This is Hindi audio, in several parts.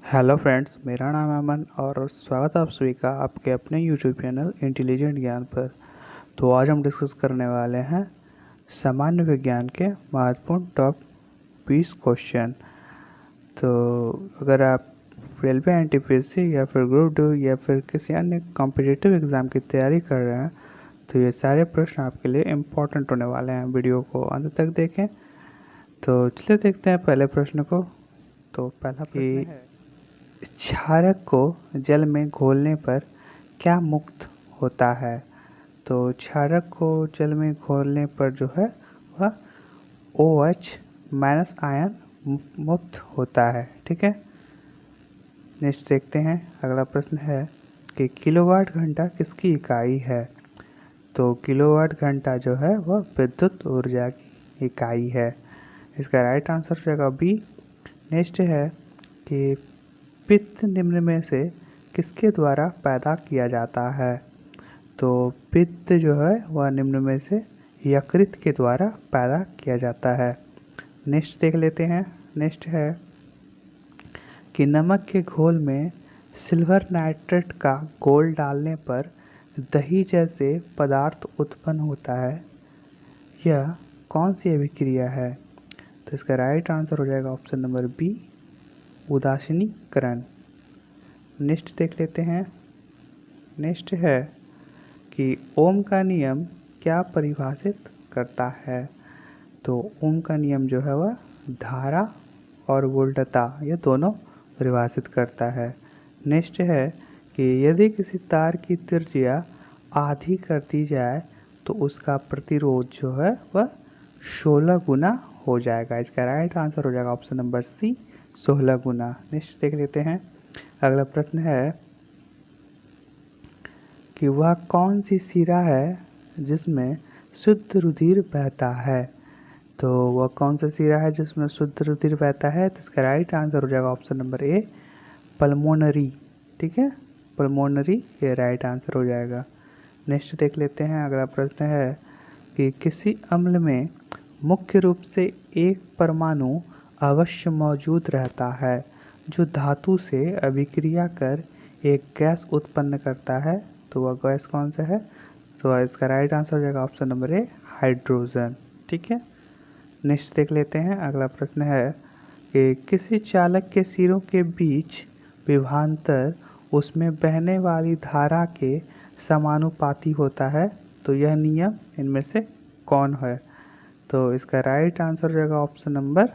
हेलो फ्रेंड्स, मेरा नाम है अमन और स्वागत है आप सभी का आपके अपने यूट्यूब चैनल इंटेलिजेंट ज्ञान पर। तो आज हम डिस्कस करने वाले हैं सामान्य विज्ञान के महत्वपूर्ण टॉप 20 क्वेश्चन। तो अगर आप रेलवे एनटीपीसी या फिर ग्रुप डी या फिर किसी अन्य कॉम्पिटिटिव एग्ज़ाम की तैयारी कर रहे हैं तो ये सारे प्रश्न आपके लिए इम्पोर्टेंट होने वाले हैं। वीडियो को अंत तक देखें। तो चलिए देखते हैं पहले प्रश्न को। तो पहला प्रश्न है, क्षारक को जल में घोलने पर क्या मुक्त होता है? तो क्षारक को जल में घोलने पर जो है वह OH माइनस आयन मुक्त होता है। ठीक है, नेक्स्ट देखते हैं। अगला प्रश्न है कि किलोवाट घंटा किसकी इकाई है? तो किलोवाट घंटा जो है वह विद्युत ऊर्जा की इकाई है। इसका राइट आंसर हो जाएगा बी। नेक्स्ट है कि पित्त निम्न में से किसके द्वारा पैदा किया जाता है? तो पित्त जो है वह निम्न में से यकृत के द्वारा पैदा किया जाता है। नेक्स्ट देख लेते हैं। नेक्स्ट है कि नमक के घोल में सिल्वर नाइट्रेट का घोल डालने पर दही जैसे पदार्थ उत्पन्न होता है। यह कौन सी अभिक्रिया है? तो इसका राइट आंसर हो जाएगा ऑप्शन नंबर बी, उदासीनीकरण। नेक्स्ट देख लेते हैं। नेक्स्ट है कि ओम का नियम क्या परिभाषित करता है? तो ओम का नियम जो है वह धारा और वोल्टता ये दोनों परिभाषित करता है। नेक्स्ट है कि यदि किसी तार की त्रिज्या आधी कर दी जाए तो उसका प्रतिरोध जो है वह 16 गुना हो जाएगा। इसका राइट आंसर हो जाएगा ऑप्शन नंबर सी, 16 गुना। नेक्स्ट देख लेते हैं। अगला प्रश्न है कि वह कौन सी शिरा है जिसमें शुद्ध रुधिर बहता है? तो वह कौन सा शिरा है जिसमें शुद्ध रुधिर बहता है? तो इसका राइट आंसर हो जाएगा ऑप्शन नंबर ए, पल्मोनरी। ठीक है, पल्मोनरी ये राइट आंसर हो जाएगा। नेक्स्ट देख लेते हैं। अगला प्रश्न है कि किसी अम्ल में मुख्य रूप से एक परमाणु अवश्य मौजूद रहता है जो धातु से अभिक्रिया कर एक गैस उत्पन्न करता है। तो वह गैस कौन सा है? तो इसका राइट आंसर हो जाएगा ऑप्शन नंबर ए, हाइड्रोजन। ठीक है, नेक्स्ट देख लेते हैं। अगला प्रश्न है कि किसी चालक के सिरों के बीच विभवांतर उसमें बहने वाली धारा के समानुपाती होता है। तो यह नियम इनमें से कौन है? तो इसका राइट आंसर हो जाएगा ऑप्शन नंबर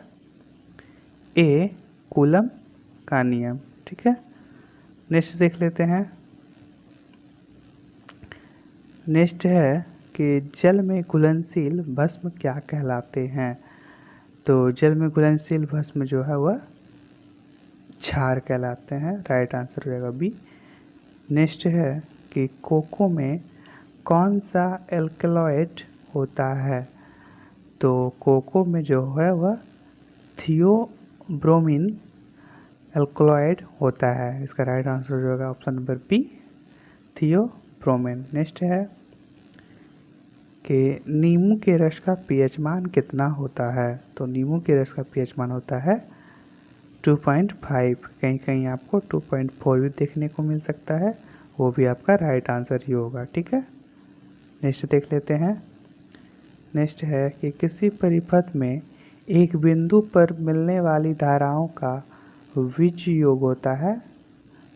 ए, कूलम का नियम। ठीक है, नेक्स्ट देख लेते हैं। नेक्स्ट है कि जल में घुलनशील भस्म क्या कहलाते हैं? तो जल में घुलनशील भस्म जो है वह क्षार कहलाते हैं। राइट आंसर हो जाएगा बी। नेक्स्ट है कि कोको में कौन सा एल्कलॉइड होता है? तो कोको में जो है वह थियोब्रोमिन एल्कलॉइड होता है। इसका राइट आंसर हो जाएगा option number B, theobromine. Next है कि नींबू के रस का पीएच मान कितना होता है? तो नींबू के रस का पीएच मान होता है 2.5। कहीं कहीं आपको 2.4 भी देखने को मिल सकता है, वो भी आपका राइट आंसर ही होगा। ठीक है, नेक्स्ट देख लेते हैं। नेक्स्ट है कि किसी परिपथ में एक बिंदु पर मिलने वाली धाराओं का बीज योग होता है।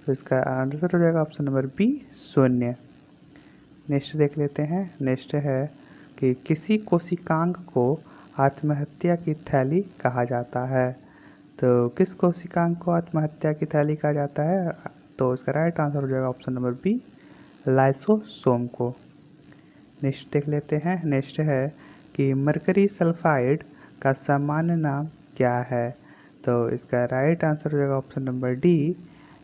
तो इसका आंसर हो जाएगा ऑप्शन नंबर बी, 0। नेक्स्ट देख लेते हैं। नेक्स्ट है कि किसी कोशिकांग को आत्महत्या की थैली कहा जाता है। तो किस कोशिकांग को आत्महत्या की थैली कहा जाता है? तो इसका राइट आंसर हो जाएगा ऑप्शन नंबर बी, लाइसोसोम को। नेक्स्ट देख लेते हैं। नेक्स्ट है कि मरकरी सल्फाइड का सामान्य नाम क्या है? तो इसका राइट आंसर हो जाएगा ऑप्शन नंबर डी,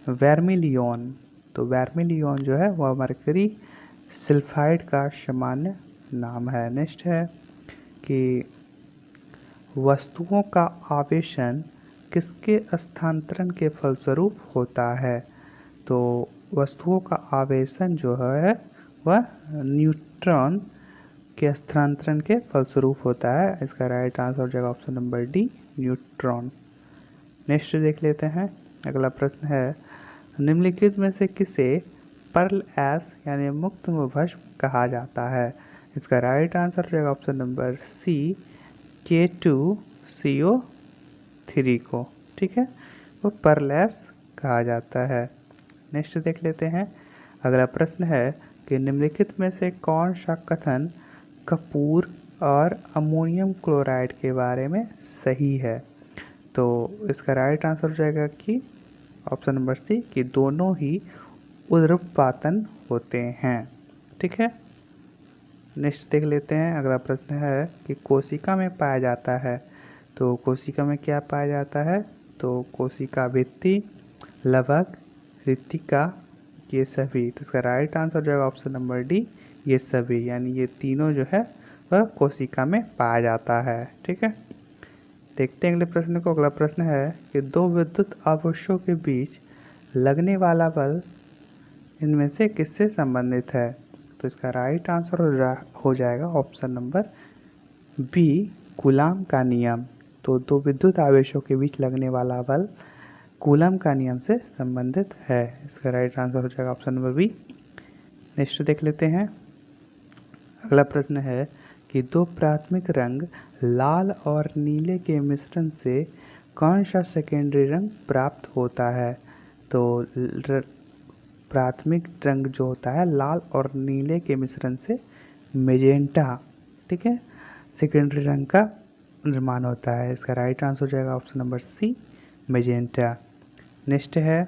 वर्मिलियन। तो वर्मिलियन जो है वह मरकरी सल्फाइड का सामान्य नाम है। नेक्स्ट है कि वस्तुओं का आवेशन किसके स्थानांतरण के फलस्वरूप होता है? तो वस्तुओं का आवेशन जो है वह न्यूट्रॉन के स्थानांतरण के फलस्वरूप होता है। इसका राइट आंसर हो जाएगा option number D, neutron. Next देख लेते हैं। अगला प्रश्न है, निम्नलिखित में से किसे पर्ल एस यानी मुक्त भस्म कहा जाता है? इसका राइट आंसर हो जाएगा ऑप्शन नंबर सी, K2CO3 को। ठीक है, वो पर्ल एस कहा जाता है। नेक्स्ट देख लेते हैं। अगला प्रश्न है कि निम्नलिखित में से कौन सा कथन कपूर और अमोनियम क्लोराइड के बारे में सही है? तो इसका राइट आंसर हो जाएगा कि ऑप्शन नंबर सी, कि दोनों ही उर्ध्वपातन होते हैं। ठीक है, नेक्स्ट देख लेते हैं। अगला प्रश्न है कि कोशिका में पाया जाता है, तो कोशिका में क्या पाया जाता है? तो कोशिका भित्ति, लवक, रिक्तिका, ये सभी। तो इसका राइट आंसर हो जाएगा ऑप्शन नंबर डी, ये सभी, यानी ये तीनों जो है वह कोशिका में पाया जाता है। ठीक है, देखते हैं अगले प्रश्न को। अगला प्रश्न है कि दो विद्युत आवेशों के बीच लगने वाला बल इनमें से किससे संबंधित है? तो इसका राइट आंसर हो जाएगा ऑप्शन नंबर बी, कूलाम का नियम। तो दो विद्युत आवेशों के बीच लगने वाला बल कूलाम का नियम से संबंधित है। इसका राइट आंसर हो जाएगा ऑप्शन नंबर बी। नेक्स्ट देख लेते हैं। अगला प्रश्न है कि दो प्राथमिक रंग लाल और नीले के मिश्रण से कौन सा सेकेंडरी रंग प्राप्त होता है? तो प्राथमिक रंग जो होता है लाल और नीले के मिश्रण से मेजेंटा, ठीक है, सेकेंडरी रंग का निर्माण होता है। इसका राइट आंसर हो जाएगा option number C, magenta. Next है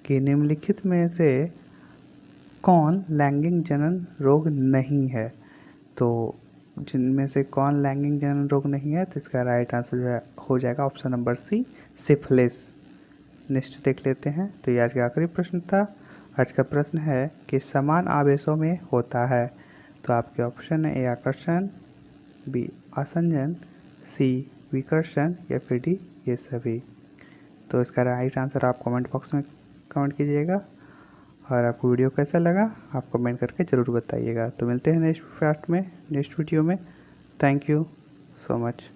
कि निम्नलिखित में से कौन लैंगिक जनन रोग नहीं है? तो जिनमें से कौन लैंगिक जनन रोग नहीं है? तो इसका राइट आंसर हो जाएगा option number C, syphilis. Next देख लेते हैं। तो ये आज का आखिरी प्रश्न था। आज का प्रश्न है कि समान आवेशों में होता है, तो आपके ऑप्शन है ए आकर्षण, बी आसंजन, सी विकर्षण, या फिर डी ये सभी। तो इसका राइट आंसर आप कमेंट बॉक्स में कमेंट कीजिएगा, और आपको वीडियो कैसा लगा आप कमेंट करके ज़रूर बताइएगा। तो मिलते हैं नेक्स्ट वीडियो में। Thank you so much.